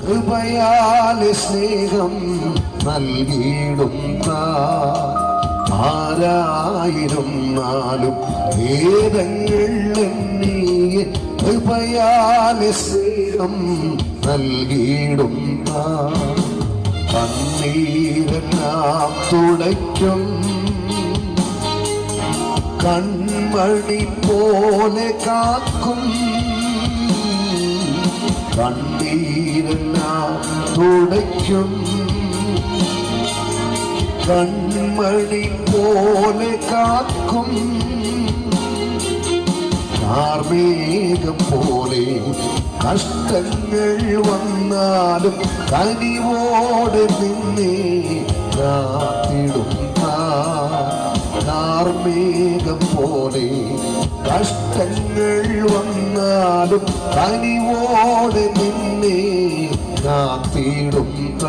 കൃപയാലെ സ്നേഹം നൽകിയിടുന്ന ആരായിരുന്നാലും വേദങ്ങൾ എണ്ണിയെ കൃപയാലെ സ്നേഹം നൽകിയിടുന്ന കണ്ണീരെല്ലാം തുടയ്ക്കും കൺമണി പോലെ കാക്കും കണ്ണീരെല്ലാം തുടയ്ക്കും കൺമണി പോലെ കാക്കും കാർമേഘം പോലെ കഷ്ടങ്ങൾ വന്നാലും കനിവോടെ നിന്നെ കാത്തിടുന്ന കാർമേഘം പോലെ കഷ്ടങ്ങൾ വന്നാലും കനിവോടെ നിന്നെ കാത്തിടുന്ന